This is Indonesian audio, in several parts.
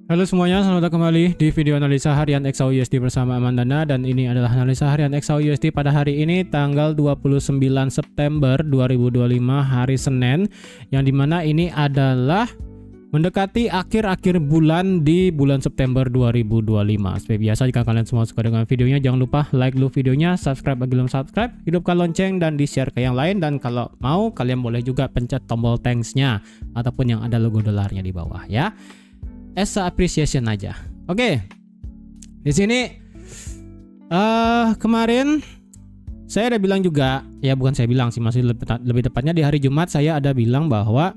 Halo semuanya, selamat datang kembali di video analisa harian XAU USD bersama Amandana, dan ini adalah analisa harian XAU USD pada hari ini tanggal 29 September 2025 hari Senin, yang dimana ini adalah mendekati akhir-akhir bulan di bulan September 2025. Seperti biasa, jika kalian semua suka dengan videonya, jangan lupa like dulu videonya, subscribe bagi belum subscribe, hidupkan lonceng dan di-share ke yang lain, dan kalau mau kalian boleh juga pencet tombol thanks-nya ataupun yang ada logo dolarnya di bawah ya. As a appreciation aja. Oke. Di sini kemarin saya ada bilang juga, ya bukan saya bilang sih, masih lebih tepatnya di hari Jumat saya ada bilang bahwa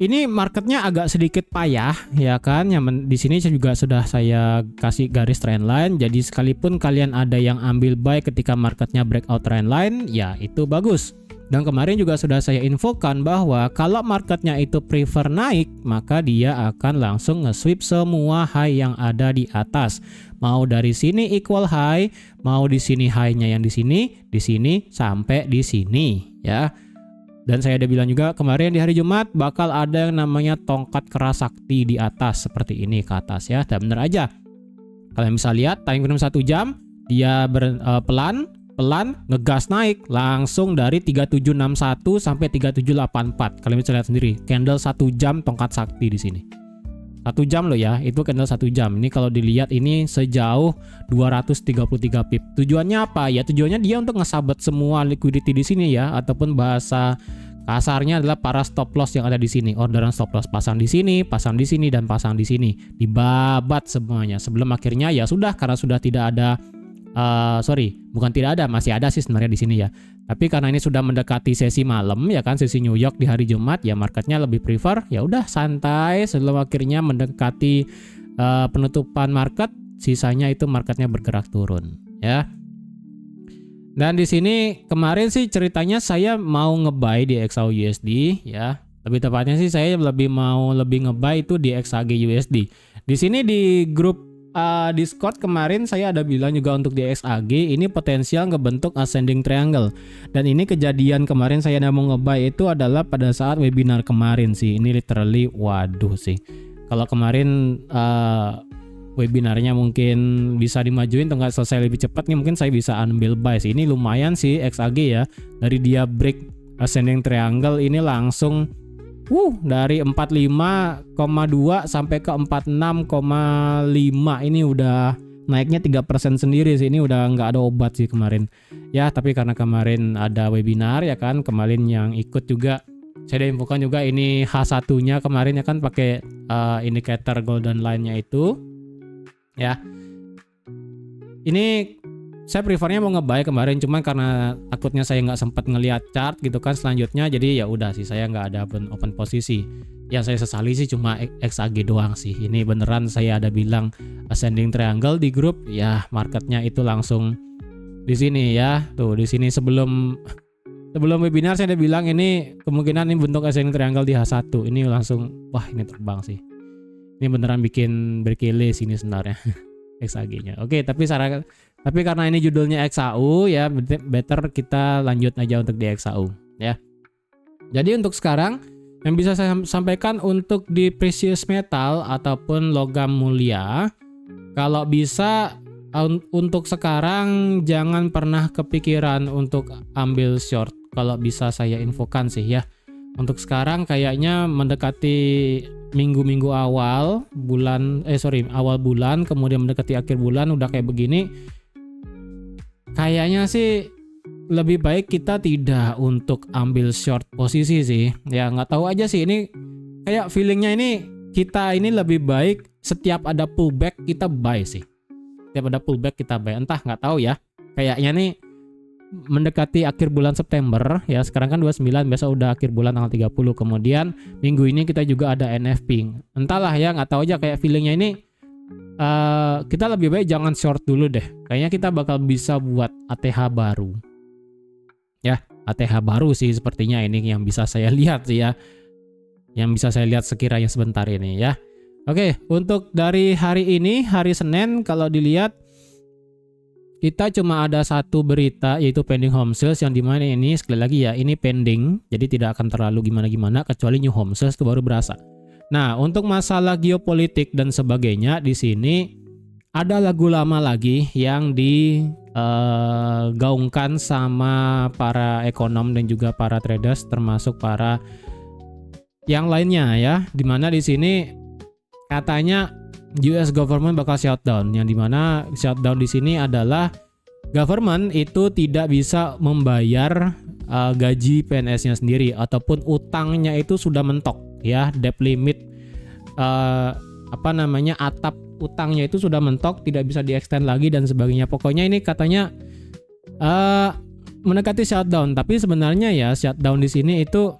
ini marketnya agak sedikit payah, ya kan? Yang di sini juga sudah saya kasih garis trendline. Jadi sekalipun kalian ada yang ambil buy ketika marketnya breakout trendline, ya itu bagus. Dan kemarin juga sudah saya infokan bahwa kalau marketnya itu prefer naik, maka dia akan langsung nge-sweep semua high yang ada di atas. Mau dari sini equal high, mau di sini high-nya yang di sini sampai di sini, ya. Dan saya ada bilang juga kemarin di hari Jumat bakal ada yang namanya tongkat keras sakti di atas seperti ini ke atas ya. Dan bener aja. Kalian bisa lihat time frame 1 jam dia pelan ngegas naik langsung dari 3761 sampai 3784. Kalian bisa lihat sendiri, candle 1 jam tongkat sakti di sini. 1 jam loh ya, itu candle 1 jam. Ini kalau dilihat ini sejauh 233 pip. Tujuannya apa? Ya tujuannya dia untuk ngesabet semua liquidity di sini ya, ataupun bahasa kasarnya adalah para stop loss yang ada di sini. Orderan stop loss pasang di sini, dan pasang di sini. Dibabat semuanya sebelum akhirnya ya sudah, karena sudah tidak ada bukan tidak ada, masih ada sih sebenarnya di sini ya. Tapi karena ini sudah mendekati sesi malam ya kan, sesi New York di hari Jumat, ya marketnya lebih prefer ya udah santai sebelum akhirnya mendekati penutupan market, sisanya itu marketnya bergerak turun ya. Dan di sini kemarin sih ceritanya saya mau ngebuy di XAU USD ya. Lebih tepatnya sih saya lebih ngebuy itu di XAG USD. Di sini di grup Discord kemarin saya ada bilang juga untuk di XAG ini potensial ngebentuk ascending triangle, dan ini kejadian kemarin saya mau ngebuy itu adalah pada saat webinar kemarin sih. Ini literally waduh sih, kalau kemarin webinarnya mungkin bisa dimajuin atau nggak selesai lebih cepat nih, mungkin saya bisa ambil buy sih. Ini lumayan sih XAG ya, dari dia break ascending triangle ini langsung dari 45,2 sampai ke 46,5. Ini udah naiknya 3% sendiri sih. Ini udah nggak ada obat sih kemarin ya. Tapi karena kemarin ada webinar ya kan, kemarin yang ikut juga saya udah infokan juga ini H1 nya kemarin ya kan, pakai indikator golden line nya itu ya. Ini saya prefernya mau ngebuy kemarin, cuman karena takutnya saya nggak sempat ngelihat chart gitu kan selanjutnya, jadi ya udah sih saya nggak ada open posisi. Yang saya sesali sih cuma XAG doang sih. Ini beneran saya ada bilang ascending triangle di grup ya, marketnya itu langsung di sini ya. Tuh di sini sebelum webinar saya ada bilang ini kemungkinan ini bentuk ascending triangle di H1. Ini langsung wah ini terbang sih. Ini beneran bikin berkele sini sebenarnya. XAG-nya. Oke, tapi karena ini judulnya XAU ya, better kita lanjut aja untuk di XAU ya. Jadi untuk sekarang yang bisa saya sampaikan untuk di precious metal ataupun logam mulia, kalau bisa untuk sekarang jangan pernah kepikiran untuk ambil short. Kalau bisa saya infokan sih ya. Untuk sekarang kayaknya mendekati minggu-minggu awal bulan awal bulan, kemudian mendekati akhir bulan udah kayak begini, kayaknya sih lebih baik kita tidak untuk ambil short posisi sih ya. Nggak tahu aja sih, ini kayak feelingnya ini kita ini lebih baik setiap ada pullback kita buy sih. Setiap ada pullback kita buy, entah nggak tahu ya, kayaknya nih mendekati akhir bulan September ya, sekarang kan 29, besok udah akhir bulan tanggal 30, kemudian minggu ini kita juga ada NFP. Entahlah ya, nggak tahu aja, kayak feelingnya ini kita lebih baik jangan short dulu deh. Kayaknya kita bakal bisa buat ATH baru ya, ATH baru sih sepertinya ini yang bisa saya lihat sih ya, yang bisa saya lihat sekiranya sebentar ini ya. Oke, untuk dari hari ini hari Senin kalau dilihat kita cuma ada satu berita, yaitu pending home sales, yang dimana ini sekali lagi ya, ini pending, jadi tidak akan terlalu gimana-gimana kecuali new home sales itu baru berasa. Nah, untuk masalah geopolitik dan sebagainya di sini ada lagu lama lagi yang digaungkan sama para ekonom dan juga para traders termasuk para yang lainnya ya, dimana di sini katanya US government bakal shutdown, yang dimana shutdown di sini adalah government itu tidak bisa membayar gaji PNS-nya sendiri ataupun utangnya itu sudah mentok ya, debt limit atap utangnya itu sudah mentok, tidak bisa di-extend lagi dan sebagainya. Pokoknya ini katanya mendekati shutdown, tapi sebenarnya ya shutdown di sini itu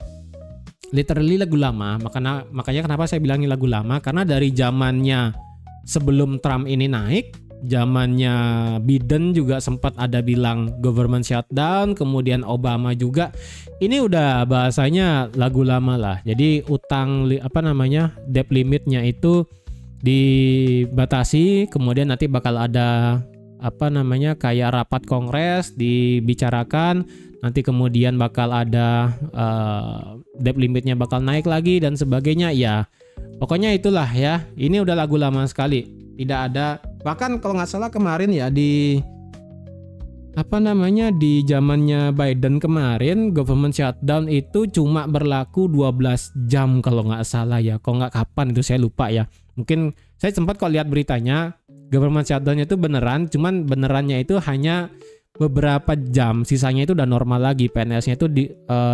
literally lagu lama. Makanya kenapa saya bilang ini lagu lama, karena dari zamannya sebelum Trump ini naik, zamannya Biden juga sempat ada bilang government shutdown, kemudian Obama juga. Ini udah bahasanya lagu lama lah. Jadi utang debt limitnya itu dibatasi, kemudian nanti bakal ada kayak rapat kongres dibicarakan, nanti kemudian bakal ada debt limitnya bakal naik lagi dan sebagainya ya. Pokoknya itulah ya, ini udah lagu lama sekali. Tidak ada, bahkan kalau nggak salah kemarin ya di di zamannya Biden kemarin government shutdown itu cuma berlaku 12 jam kalau nggak salah ya. Kalau nggak kapan itu saya lupa ya. Mungkin saya sempat kok lihat beritanya government shutdown itu beneran, cuman benerannya itu hanya beberapa jam, sisanya itu udah normal lagi. PNS-nya itu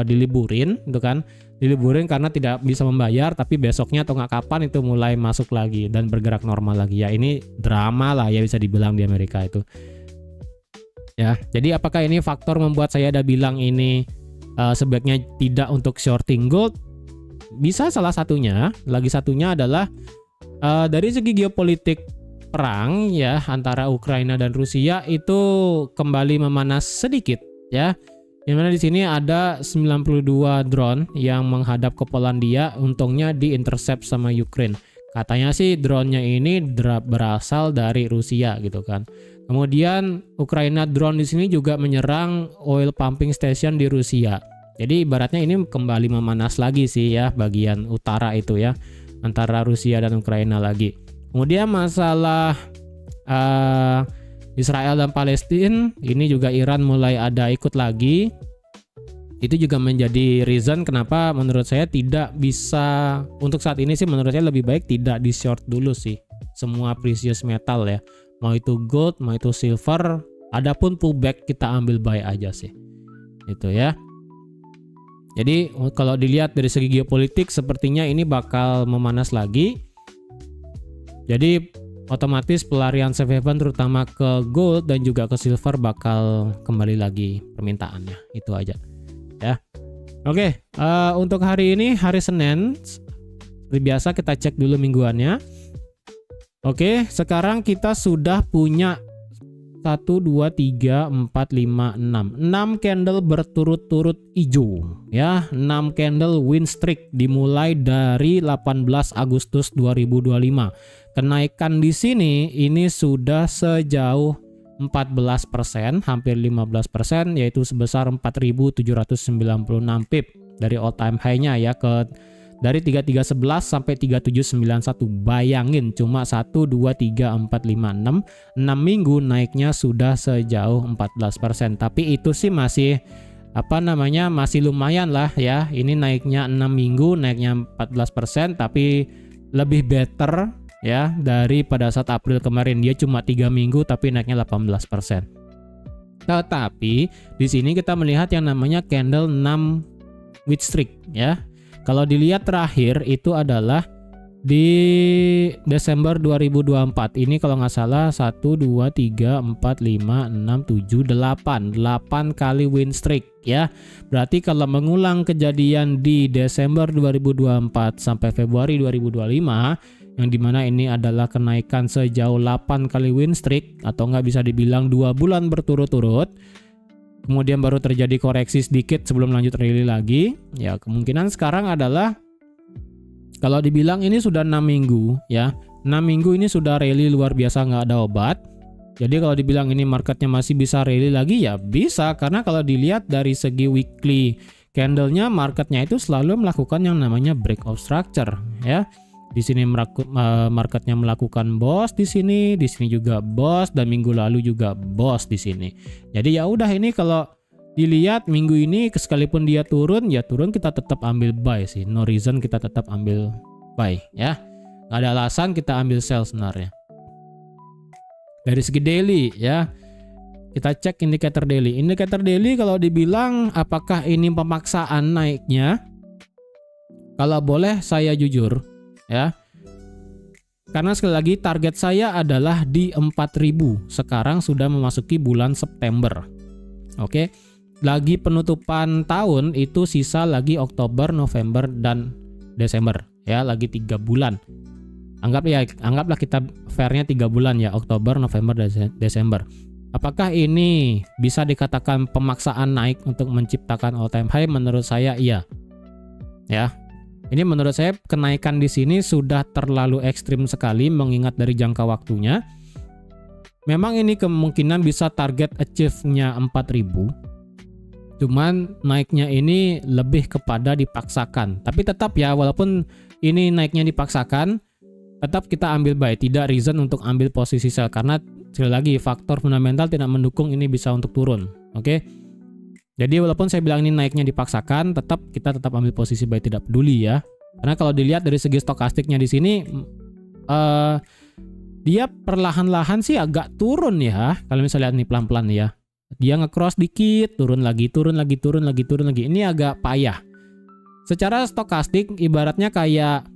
diliburin gitu kan. Diliburin karena tidak bisa membayar, tapi besoknya atau nggak kapan itu mulai masuk lagi dan bergerak normal lagi. Ya ini drama lah ya bisa dibilang di Amerika itu. Ya, jadi apakah ini faktor membuat saya ada bilang ini sebaiknya tidak untuk shorting gold? Bisa salah satunya. Lagi satunya adalah dari segi geopolitik perang ya antara Ukraina dan Rusia itu kembali memanas sedikit ya. Yang mana di sini ada 92 drone yang menghadap ke Polandia, untungnya diintercept sama Ukraine. Katanya sih drone-nya ini berasal dari Rusia gitu kan. Kemudian Ukraina drone di sini juga menyerang oil pumping station di Rusia. Jadi ibaratnya ini kembali memanas lagi sih ya bagian utara itu ya, antara Rusia dan Ukraina lagi. Kemudian masalah Israel dan Palestina, ini juga Iran mulai ada ikut lagi. Itu juga menjadi reason kenapa menurut saya tidak bisa, untuk saat ini sih menurut saya lebih baik tidak di short dulu sih semua precious metal ya. Mau itu gold, mau itu silver, adapun pullback kita ambil buy aja sih. Itu ya. Jadi kalau dilihat dari segi geopolitik sepertinya ini bakal memanas lagi. Jadi otomatis pelarian safe haven terutama ke gold dan juga ke silver bakal kembali lagi permintaannya. Itu aja. Ya. Oke, untuk hari ini hari Senin seperti biasa kita cek dulu mingguannya. Oke, sekarang kita sudah punya 1, 2, 3, 4, 5, 6 6 candle berturut-turut hijau ya, 6 candle win streak dimulai dari 18 Agustus 2025. Kenaikan di sini ini sudah sejauh 14%, hampir 15%, yaitu sebesar 4.796 pip dari all time high-nya ya, dari 3311 sampai 3791. Bayangin cuma 1 2 3 4 5 6 minggu naiknya sudah sejauh 14%. Tapi itu sih masih masih lumayan lah ya. Ini naiknya 6 minggu naiknya 14%, tapi lebih better ya dari pada saat April kemarin. Dia cuma 3 minggu tapi naiknya 18%. Tetapi di sini kita melihat yang namanya candle 6 wick streak ya. Kalau dilihat terakhir itu adalah di Desember 2024. Ini kalau nggak salah 1, 2, 3, 4, 5, 6, 7, 8 kali win streak ya. Berarti kalau mengulang kejadian di Desember 2024 sampai Februari 2025, yang dimana ini adalah kenaikan sejauh 8 kali win streak, atau nggak bisa dibilang 2 bulan berturut-turut. Kemudian baru terjadi koreksi sedikit sebelum lanjut rally lagi. Ya kemungkinan sekarang adalah kalau dibilang ini sudah 6 minggu ya. 6 minggu ini sudah rally luar biasa, nggak ada obat. Jadi kalau dibilang ini marketnya masih bisa rally lagi ya bisa. Karena kalau dilihat dari segi weekly candle-nya, marketnya itu selalu melakukan yang namanya breakout structure ya. Di sini marketnya melakukan boss di sini juga boss, dan minggu lalu juga boss di sini. Jadi ya udah, ini kalau dilihat minggu ini sekalipun dia turun, ya turun kita tetap ambil buy sih. No reason kita tetap ambil buy ya. Nggak ada alasan kita ambil sell sebenarnya. Dari segi daily ya, kita cek indikator daily. Indikator daily kalau dibilang apakah ini pemaksaan naiknya? Kalau boleh saya jujur ya. Karena sekali lagi target saya adalah di 4.000. Sekarang sudah memasuki bulan September. Oke. Lagi penutupan tahun itu sisa lagi Oktober, November dan Desember ya, lagi 3 bulan. Anggaplah kita fairnya 3 bulan ya, Oktober, November, Desember. Apakah ini bisa dikatakan pemaksaan naik untuk menciptakan all time high? Menurut saya iya. Ya. Ini menurut saya kenaikan di sini sudah terlalu ekstrim sekali mengingat dari jangka waktunya. Memang ini kemungkinan bisa target achieve-nya 4.000. Cuman naiknya ini lebih kepada dipaksakan. Tapi tetap ya, walaupun ini naiknya dipaksakan, tetap kita ambil buy, tidak reason untuk ambil posisi sell karena sekali lagi faktor fundamental tidak mendukung ini bisa untuk turun. Oke. Jadi walaupun saya bilang ini naiknya dipaksakan, kita tetap ambil posisi buy, tidak peduli ya. Karena kalau dilihat dari segi stokastiknya di sini dia perlahan-lahan sih agak turun ya. Kalau misalnya lihat nih pelan-pelan ya. Dia nge-cross dikit, turun lagi. Ini agak payah. Secara stokastik ibaratnya kayak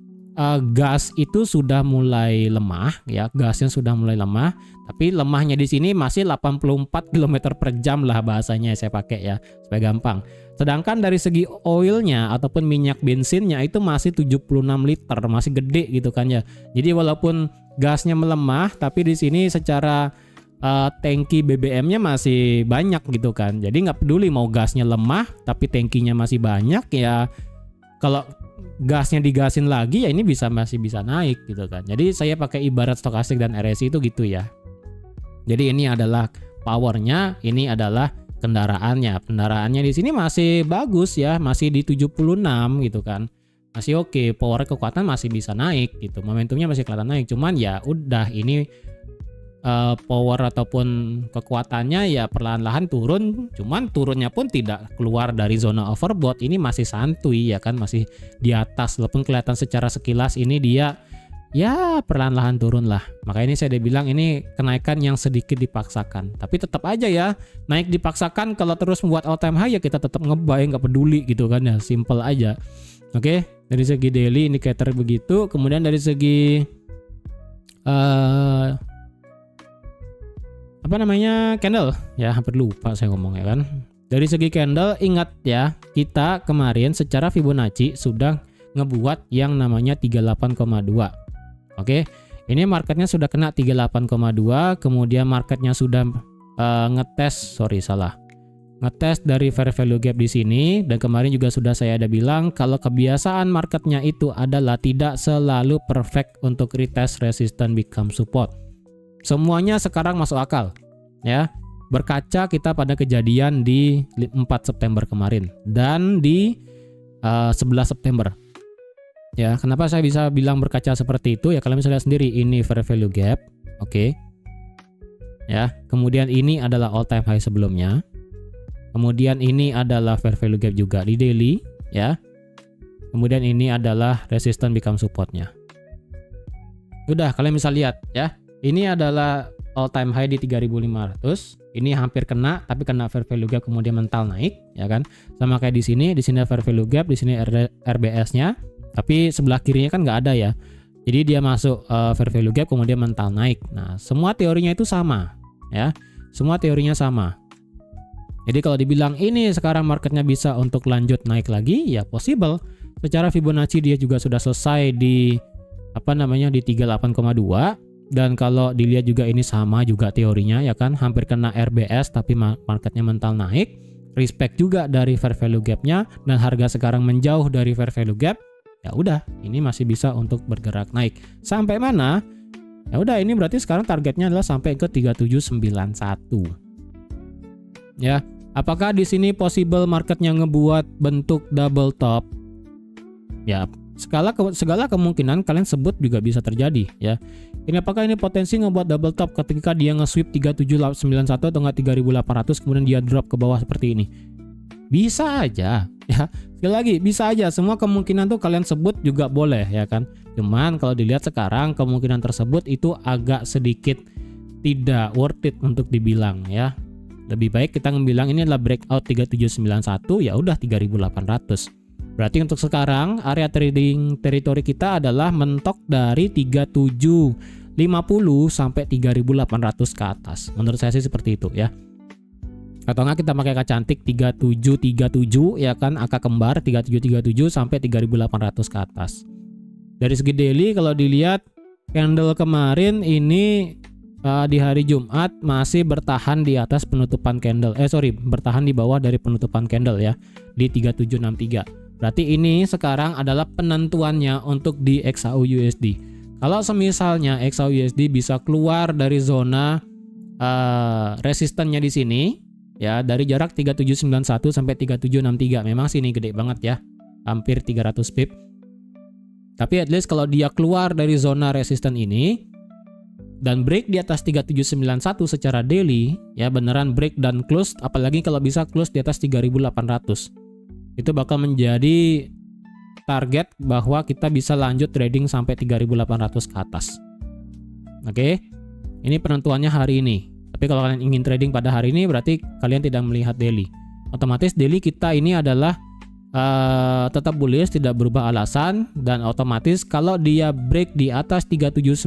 gas itu sudah mulai lemah ya, gasnya sudah mulai lemah, tapi lemahnya di sini masih 84 km per jam lah bahasanya saya pakai ya supaya gampang. Sedangkan dari segi oilnya ataupun minyak bensinnya itu masih 76 liter, masih gede gitu kan ya. Jadi walaupun gasnya melemah, tapi di sini secara tangki BBM-nya masih banyak gitu kan. Jadi nggak peduli mau gasnya lemah, tapi tangkinya masih banyak ya. Kalau gasnya digasin lagi ya ini masih bisa naik gitu kan. Jadi saya pakai ibarat stokastik dan RSI itu gitu ya. Jadi ini adalah powernya, ini adalah kendaraannya. Kendaraannya di sini masih bagus ya, masih di 76 gitu kan. Masih oke, power kekuatan masih bisa naik gitu. Momentumnya masih kelihatan naik. Cuman ya udah, ini power ataupun kekuatannya ya perlahan-lahan turun, cuman turunnya pun tidak keluar dari zona overbought. Ini masih santuy ya kan, masih di atas walaupun kelihatan secara sekilas ini dia ya perlahan-lahan turun lah. Makanya ini saya udah bilang ini kenaikan yang sedikit dipaksakan, tapi tetap aja ya naik dipaksakan. Kalau terus membuat all time high ya kita tetap ngebuy, nggak peduli gitu kan ya, simple aja. Oke, dari segi daily indikator begitu. Kemudian dari segi candle ya, hampir lupa saya ngomong ya kan. Dari segi candle ingat ya, kita kemarin secara Fibonacci sudah ngebuat yang namanya 38,2. Oke, ini marketnya sudah kena 38,2, kemudian marketnya sudah ngetes dari fair value gap di sini, dan kemarin juga sudah saya ada bilang kalau kebiasaan marketnya itu adalah tidak selalu perfect untuk retest resistance become support. Semuanya sekarang masuk akal ya, berkaca kita pada kejadian di 4 September kemarin dan di 11 September ya. Kenapa saya bisa bilang berkaca seperti itu ya, kalau misalnya sendiri ini fair value gap, oke ya, kemudian ini adalah all time high sebelumnya, kemudian ini adalah fair value gap juga di daily ya, kemudian ini adalah resistance become supportnya. Udah, kalian bisa lihat ya, ini adalah all time high di 3.500. Ini hampir kena, tapi kena fair value gap kemudian mental naik, ya kan? Sama kayak di sini fair value gap, di sini RBS-nya, tapi sebelah kirinya kan nggak ada ya. Jadi dia masuk fair value gap kemudian mental naik. Nah, semua teorinya itu sama, ya. Semua teorinya sama. Jadi kalau dibilang ini sekarang marketnya bisa untuk lanjut naik lagi, ya possible. Secara Fibonacci dia juga sudah selesai di di 38,2. Dan kalau dilihat juga ini sama juga teorinya ya kan, hampir kena RBS tapi marketnya mental naik, respect juga dari fair value gap-nya, dan harga sekarang menjauh dari fair value gap. Ya udah, ini masih bisa untuk bergerak naik. Sampai mana? Ya udah, ini berarti sekarang targetnya adalah sampai ke 3791. Ya, apakah di sini possible marketnya ngebuat bentuk double top? Ya, segala kemungkinan kalian sebut juga bisa terjadi ya. Ini apakah ini potensi ngebuat double top ketika dia nge-sweep 3791 atau enggak 3800 kemudian dia drop ke bawah seperti ini? Bisa aja ya. Sekali lagi bisa aja, semua kemungkinan tuh kalian sebut juga boleh ya kan. Cuman kalau dilihat sekarang kemungkinan tersebut itu agak sedikit tidak worth it untuk dibilang ya. Lebih baik kita ngebilang ini adalah breakout 3791 ya udah 3800. Berarti untuk sekarang area trading teritori kita adalah mentok dari 3750 sampai 3800 ke atas. Menurut saya sih seperti itu ya. Atau enggak kita pakai kaca cantik 3737 ya kan, angka kembar 3737 sampai 3800 ke atas. Dari segi daily kalau dilihat candle kemarin ini di hari Jumat masih bertahan di atas penutupan candle. Bertahan di bawah dari penutupan candle ya di 3763. Berarti ini sekarang adalah penentuannya untuk di XAU-USD. Kalau semisalnya XAU-USD bisa keluar dari zona resistennya di sini ya, dari jarak 3791 sampai 3763, memang sini gede banget ya, hampir 300 pip. Tapi at least kalau dia keluar dari zona resisten ini dan break di atas 3791 secara daily ya, beneran break dan close, apalagi kalau bisa close di atas 3800. Itu bakal menjadi target bahwa kita bisa lanjut trading sampai 3800 ke atas. Oke. Ini penentuannya hari ini. Tapi kalau kalian ingin trading pada hari ini berarti kalian tidak melihat daily. Otomatis daily kita ini adalah tetap bullish, tidak berubah alasan, dan otomatis kalau dia break di atas 3791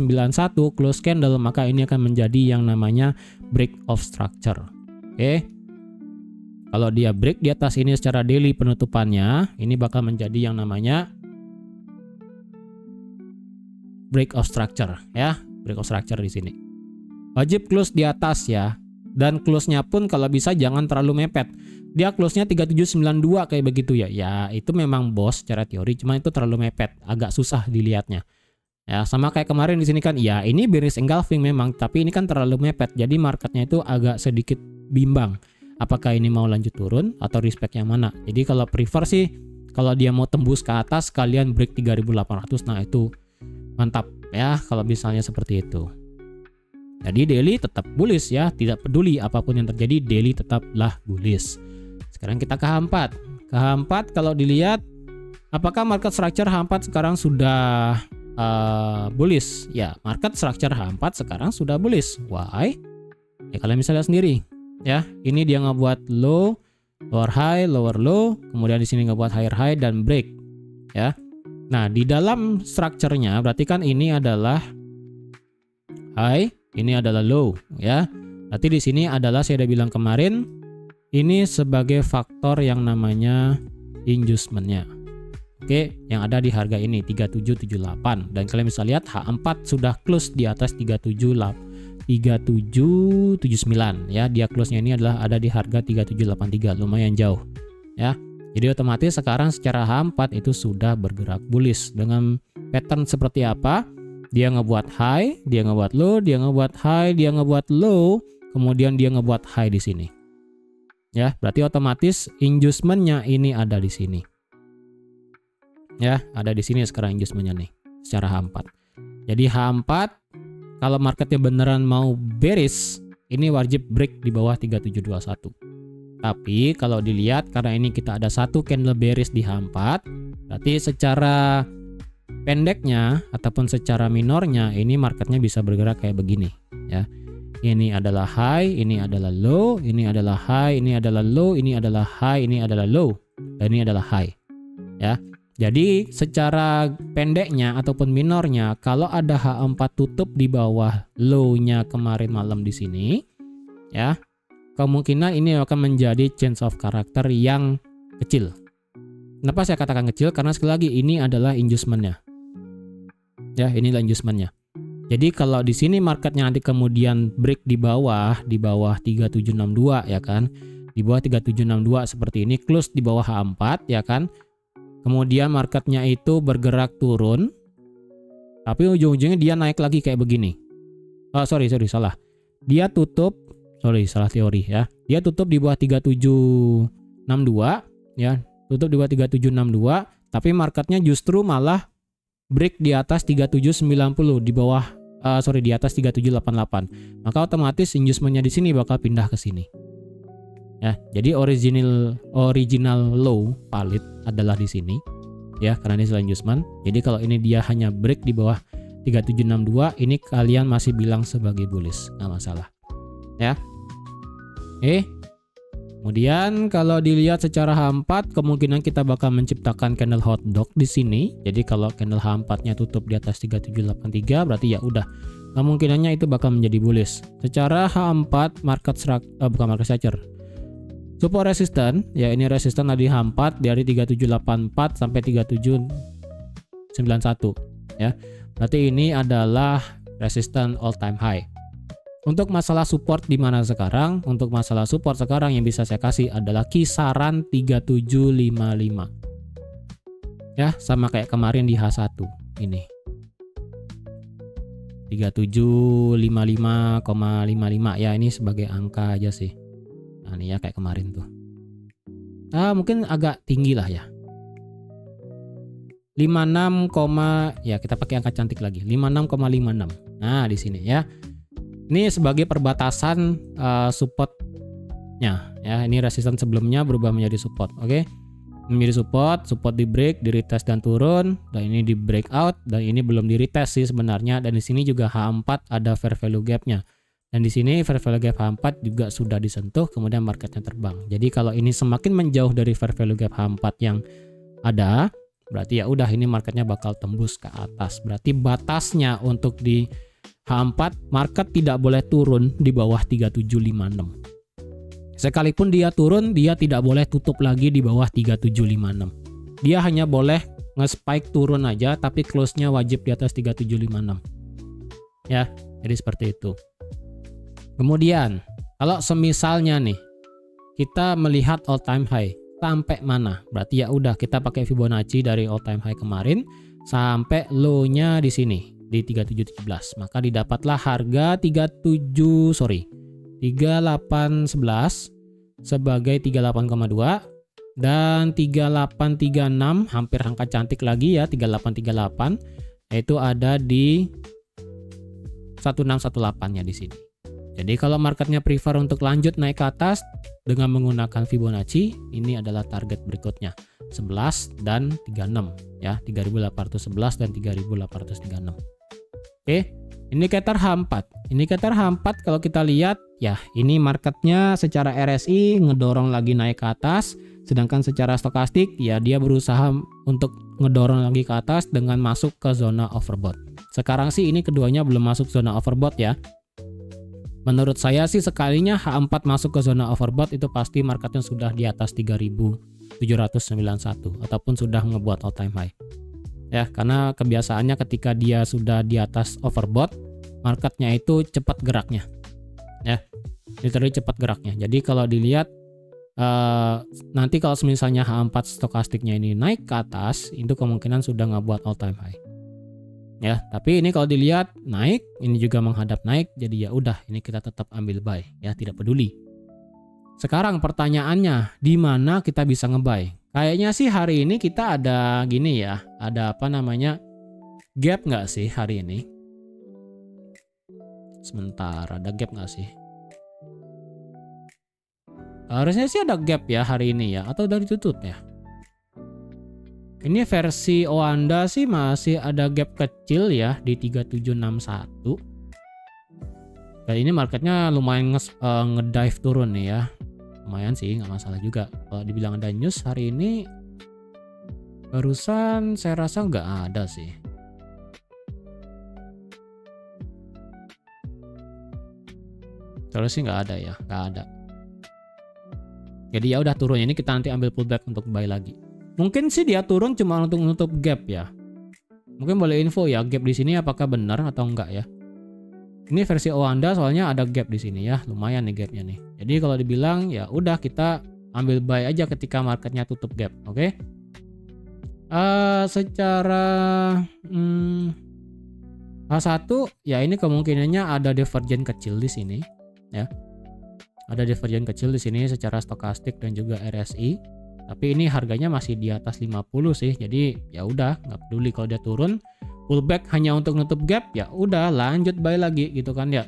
close candle maka ini akan menjadi yang namanya break of structure. Oke. Kalau dia break di atas ini secara daily penutupannya, ini bakal menjadi yang namanya break of structure ya, break of structure di sini. Wajib close di atas ya, dan close-nya pun kalau bisa jangan terlalu mepet. Dia close-nya 3792 kayak begitu ya. Ya, itu memang bos secara teori, cuma itu terlalu mepet, agak susah dilihatnya. Ya, sama kayak kemarin di sini kan. Ya, ini bearish engulfing memang, tapi ini kan terlalu mepet. Jadi marketnya itu agak sedikit bimbang. Apakah ini mau lanjut turun atau respect yang mana? Jadi kalau prefer sih kalau dia mau tembus ke atas kalian break 3800, nah itu mantap ya kalau misalnya seperti itu. Jadi daily tetap bullish ya, tidak peduli apapun yang terjadi daily tetaplah bullish. Sekarang kita ke H4. Ke H4 kalau dilihat apakah market structure H4 sekarang sudah bullish? Ya, market structure H4 sekarang sudah bullish. Why? Ya kalian bisa lihat sendiri. Ya, ini dia ngebuat low, lower high, lower low, kemudian di sini ngebuat higher high dan break. Ya. Nah, di dalam structure-nya berarti kan ini adalah high, ini adalah low, ya. Berarti di sini adalah saya udah bilang kemarin ini sebagai faktor yang namanya inducement-nya. Oke, yang ada di harga ini 3778 dan kalian bisa lihat H4 sudah close di atas 3779 ya, dia close-nya ini adalah ada di harga 3783, lumayan jauh ya. Jadi otomatis sekarang secara H4 itu sudah bergerak bullish dengan pattern seperti apa? Dia ngebuat high, dia ngebuat low, dia ngebuat high, dia ngebuat low, kemudian dia ngebuat high di sini. Ya, berarti otomatis inducement-nya ini ada di sini. Ya, ada di sini sekarang inducement-nya nih secara H4. Jadi H4 kalau marketnya beneran mau bearish, ini wajib break di bawah 3721. Tapi kalau dilihat karena ini kita ada satu candle bearish di H4, berarti secara pendeknya ataupun secara minornya ini marketnya bisa bergerak kayak begini ya. Ini adalah high, ini adalah low, ini adalah high, ini adalah low, ini adalah high, ini adalah low, dan ini adalah high ya. Jadi secara pendeknya ataupun minornya kalau ada H4 tutup di bawah low-nya kemarin malam di sini ya, kemungkinan ini akan menjadi change of character yang kecil. Kenapa saya katakan kecil? Karena sekali lagi ini adalah inducement-nya. Ya, inilah inducement-nya. Jadi kalau di sini marketnya nanti kemudian break di bawah 3762 ya kan. Di bawah 3762 seperti ini, close di bawah H4 ya kan. Kemudian marketnya itu bergerak turun, tapi ujung-ujungnya dia naik lagi kayak begini. Oh, sorry, salah. Dia tutup, salah teori ya. Dia tutup di bawah 3762 ya, tutup di bawah 3762, tapi marketnya justru malah break di atas 3790 di bawah di atas 3788. Maka otomatis inducementnya di sini bakal pindah ke sini. Ya, jadi original low valid adalah di sini. Ya, karena ini selain inducement. Jadi kalau ini dia hanya break di bawah 3762, ini kalian masih bilang sebagai bullish, nggak masalah. Ya. Oke. Kemudian kalau dilihat secara H4, kemungkinan kita bakal menciptakan candle hot dog di sini. Jadi kalau candle H4-nya tutup di atas 3783, berarti ya udah kemungkinannya itu bakal menjadi bullish. Secara H4 market structure. Support resistance, ya ini resistance tadi H4 dari 3784 sampai 3791 ya. Berarti ini adalah resistance all time high. Untuk masalah support di mana sekarang? Untuk masalah support sekarang yang bisa saya kasih adalah kisaran 3755. Ya, sama kayak kemarin di H1 ini. 3755,55 ya, ini sebagai angka aja sih. Nah, ini ya kayak kemarin tuh. Mungkin agak tinggi lah ya. 56, ya kita pakai angka cantik lagi. 56,56. Nah, di sini ya. Ini sebagai perbatasan supportnya ya. Ini resistance sebelumnya berubah menjadi support. Oke. Menjadi support di break, di retest dan turun, dan ini di breakout, dan ini belum di retest sih sebenarnya. Dan di sini juga H4 ada fair value gap-nya. Dan di sini fair value gap H4 juga sudah disentuh, kemudian marketnya terbang. Jadi kalau ini semakin menjauh dari fair value gap H4 yang ada, berarti ya udah ini marketnya bakal tembus ke atas. Berarti batasnya untuk di H4 market tidak boleh turun di bawah 3756. Sekalipun dia turun, dia tidak boleh tutup lagi di bawah 3756. Dia hanya boleh nge-spike turun aja, tapi close-nya wajib di atas 3756. Ya, jadi seperti itu. Kemudian, kalau semisalnya nih kita melihat all time high sampai mana? Berarti ya udah kita pakai Fibonacci dari all time high kemarin sampai low-nya di sini di 3717. Maka didapatlah harga 3811 sebagai 38,2 dan 3836 hampir angka cantik lagi ya, 3838 yaitu ada di 1618 nya di sini. Jadi kalau marketnya prefer untuk lanjut naik ke atas dengan menggunakan Fibonacci, ini adalah target berikutnya 11 dan 36 ya, 3811 dan 3836. Oke, indikator H4. Indikator H4 kalau kita lihat ya, ini marketnya secara RSI ngedorong lagi naik ke atas, sedangkan secara stokastik ya dia berusaha untuk ngedorong lagi ke atas dengan masuk ke zona overbought. Sekarang sih ini keduanya belum masuk zona overbought ya. Menurut saya sih sekalinya H4 masuk ke zona overbought itu pasti marketnya sudah di atas 3791 ataupun sudah ngebuat all time high. Ya, karena kebiasaannya ketika dia sudah di atas overbought, marketnya itu cepat geraknya. Ya, literally cepat geraknya. Jadi kalau dilihat nanti kalau misalnya H4 stokastiknya ini naik ke atas, itu kemungkinan sudah ngebuat all time high. Ya, tapi ini kalau dilihat naik, ini juga menghadap naik, jadi ya udah, ini kita tetap ambil buy, ya tidak peduli. Sekarang pertanyaannya, di mana kita bisa nge-buy? Kayaknya sih hari ini kita ada gini ya, ada apa namanya, gap nggak sih hari ini? Sebentar, ada gap nggak sih? Harusnya sih ada gap ya hari ini ya, atau udah ditutup ya? Ini versi Oanda sih masih ada gap kecil ya di 3761. Dan ini marketnya lumayan ngedive turun nih ya. Lumayan sih, nggak masalah juga. Kalau dibilang ada news hari ini, barusan saya rasa nggak ada sih. Terus sih nggak ada ya, nggak ada. Jadi ya udah turun, ini kita nanti ambil pullback untuk buy lagi. Mungkin sih dia turun cuma untuk menutup gap ya. Mungkin boleh info ya, gap di sini apakah benar atau enggak ya. Ini versi Oanda soalnya ada gap di sini ya, lumayan nih gapnya nih. Jadi kalau dibilang ya udah kita ambil buy aja ketika marketnya tutup gap, oke? Secara H1 ya ini kemungkinannya ada divergen kecil di sini ya. Ada divergen kecil di sini secara stokastik dan juga RSI. Tapi ini harganya masih di atas 50 sih. Jadi ya udah, nggak peduli kalau dia turun. Pullback hanya untuk nutup gap, ya udah lanjut buy lagi gitu kan ya.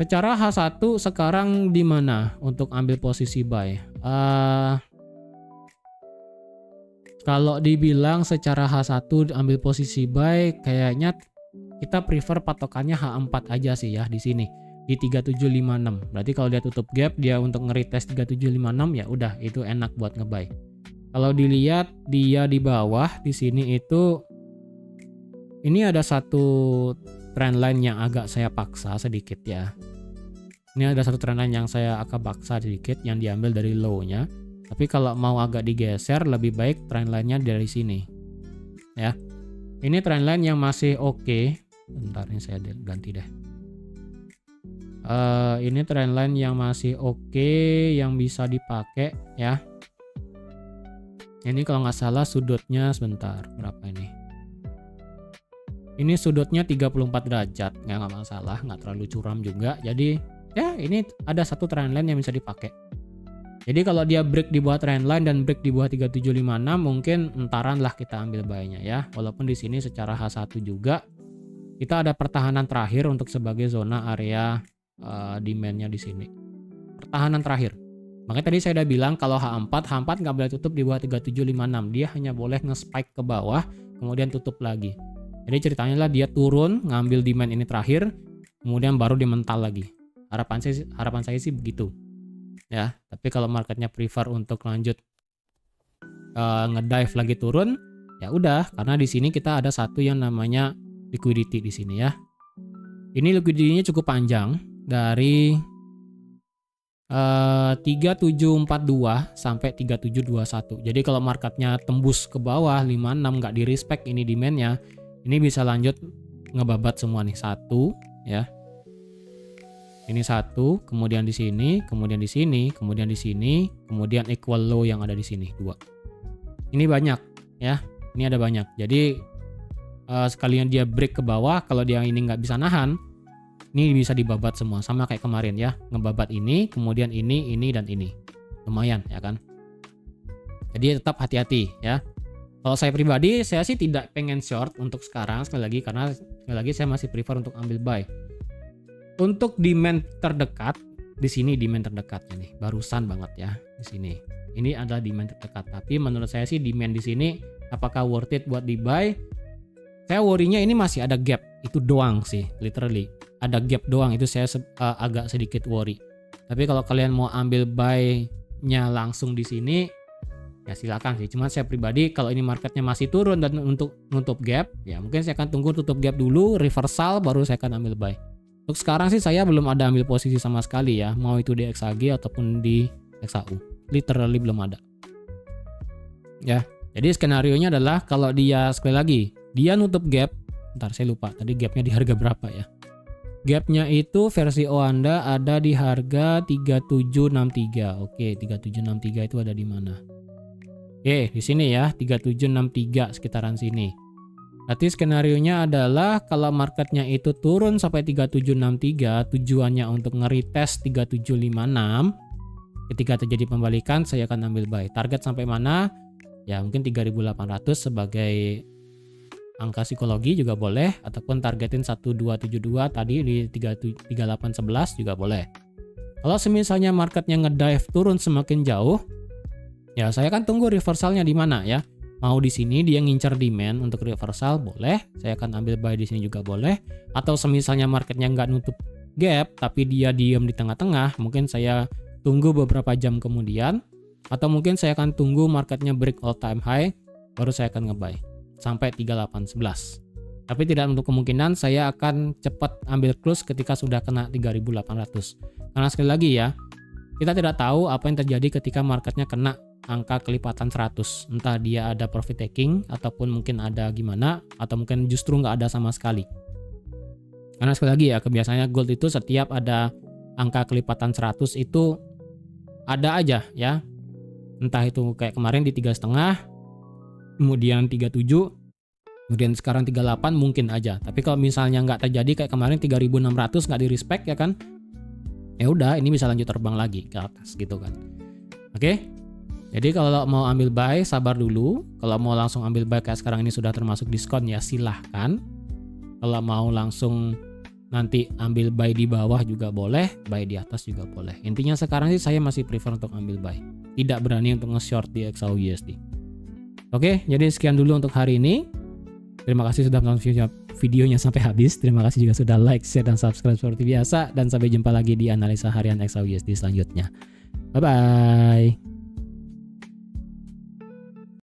Secara H1 sekarang di mana untuk ambil posisi buy? Kalau dibilang secara H1 ambil posisi buy, kayaknya kita prefer patokannya H4 aja sih ya di sini di 3756. Berarti kalau dia tutup gap, dia untuk nge-retest 3756, ya udah itu enak buat nge-buy. Kalau dilihat dia di bawah di sini itu, ini ada satu trendline yang agak saya paksa sedikit ya. Ini ada satu trendline yang saya agak paksa sedikit yang diambil dari low-nya. Tapi kalau mau agak digeser, lebih baik trendline-nya dari sini. Ya. Ini trendline yang masih oke. Bentar, ini saya ganti deh. Ini trendline yang masih oke, yang bisa dipakai ya. Ini kalau nggak salah sudutnya sebentar, berapa ini? Ini sudutnya 34 derajat, nggak masalah, nggak terlalu curam juga. Jadi ya ini ada satu trendline yang bisa dipakai. Jadi kalau dia break di bawah trendline dan break di bawah 3756, mungkin entaran lah kita ambil buy-nya ya. Walaupun di sini secara H1 juga kita ada pertahanan terakhir untuk sebagai zona area demand-nya di sini. Pertahanan terakhir. Makanya tadi saya udah bilang kalau H4 nggak boleh tutup di bawah 3756. Dia hanya boleh nge-spike ke bawah kemudian tutup lagi. Jadi ceritanya lah dia turun ngambil demand ini terakhir, kemudian baru dia mental lagi. Harapan saya sih begitu. Ya, tapi kalau marketnya prefer untuk lanjut ngedive lagi turun, ya udah, karena di sini kita ada satu yang namanya liquidity di sini ya. Ini liquidity-nya cukup panjang dari 3742 sampai 3721. Jadi kalau marketnya tembus ke bawah 56 nggak di respect ini demand-nya, ini bisa lanjut ngebabat semua nih. Satu ya. Ini satu, kemudian di sini, kemudian di sini, kemudian di sini, kemudian equal low yang ada di sini, 2. Ini banyak ya, ini ada banyak. Jadi sekalian dia break ke bawah, kalau dia ini nggak bisa nahan, ini bisa dibabat semua, sama kayak kemarin ya, ngebabat ini, kemudian ini, dan ini. Lumayan ya kan. Jadi tetap hati-hati ya. Kalau saya pribadi, saya sih tidak pengen short untuk sekarang sekali lagi, karena sekali lagi saya masih prefer untuk ambil buy. Untuk demand terdekat, di sini demand terdekatnya nih, barusan banget ya di sini. Ini adalah demand terdekat. Tapi menurut saya sih demand di sini apakah worth it buat di buy? Saya worry-nya ini masih ada gap, itu doang sih, literally. Ada gap doang, itu saya agak sedikit worry. Tapi kalau kalian mau ambil buy-nya langsung di sini, ya silakan sih. Cuma saya pribadi kalau ini marketnya masih turun dan untuk nutup gap, ya mungkin saya akan tunggu tutup gap dulu, reversal, baru saya akan ambil buy. Untuk sekarang sih saya belum ada ambil posisi sama sekali ya, mau itu di XAG ataupun di XAU, literally belum ada. Ya, jadi skenario-nya adalah kalau dia sekali lagi dia nutup gap, ntar saya lupa tadi gapnya di harga berapa ya. Gapnya itu versi Oanda ada di harga 3763. Oke, 3763 itu ada di mana? Oke, di sini ya, 3763 sekitaran sini. Berarti skenarionya adalah kalau marketnya itu turun sampai 3763, tujuannya untuk nge-retest 3756. Ketika terjadi pembalikan, saya akan ambil buy. Target sampai mana? Ya mungkin 3800 sebagai angka psikologi juga boleh, ataupun targetin 1272 tadi di 3811 juga boleh. Kalau misalnya marketnya ngedive turun semakin jauh, ya saya akan tunggu reversalnya di mana ya. Mau di sini dia ngincer demand untuk reversal boleh, saya akan ambil buy di sini juga boleh. Atau semisalnya marketnya nggak nutup gap tapi dia diam di tengah-tengah, mungkin saya tunggu beberapa jam kemudian, atau mungkin saya akan tunggu marketnya break all time high baru saya akan ngebuy sampai 3811. Tapi tidak untuk kemungkinan saya akan cepat ambil close ketika sudah kena 3800. Karena sekali lagi ya, kita tidak tahu apa yang terjadi ketika marketnya kena angka kelipatan 100. Entah dia ada profit taking ataupun mungkin ada gimana, atau mungkin justru nggak ada sama sekali. Karena sekali lagi ya, kebiasaannya gold itu setiap ada angka kelipatan 100 itu ada aja ya. Entah itu kayak kemarin di 3,5, kemudian 37, kemudian sekarang 38 mungkin aja. Tapi kalau misalnya nggak terjadi kayak kemarin 3600 nggak di respect ya kan, ya udah ini bisa lanjut terbang lagi ke atas gitu kan. Oke. Jadi kalau mau ambil buy sabar dulu. Kalau mau langsung ambil buy kayak sekarang ini sudah termasuk diskon ya silahkan. Kalau mau langsung nanti ambil buy di bawah juga boleh, buy di atas juga boleh. Intinya sekarang sih saya masih prefer untuk ambil buy. Tidak berani untuk nge-short di XAUUSD. Oke, jadi sekian dulu untuk hari ini. Terima kasih sudah menonton videonya sampai habis. Terima kasih juga sudah like, share, dan subscribe seperti biasa. Dan sampai jumpa lagi di analisa harian XAUUSD selanjutnya. Bye-bye.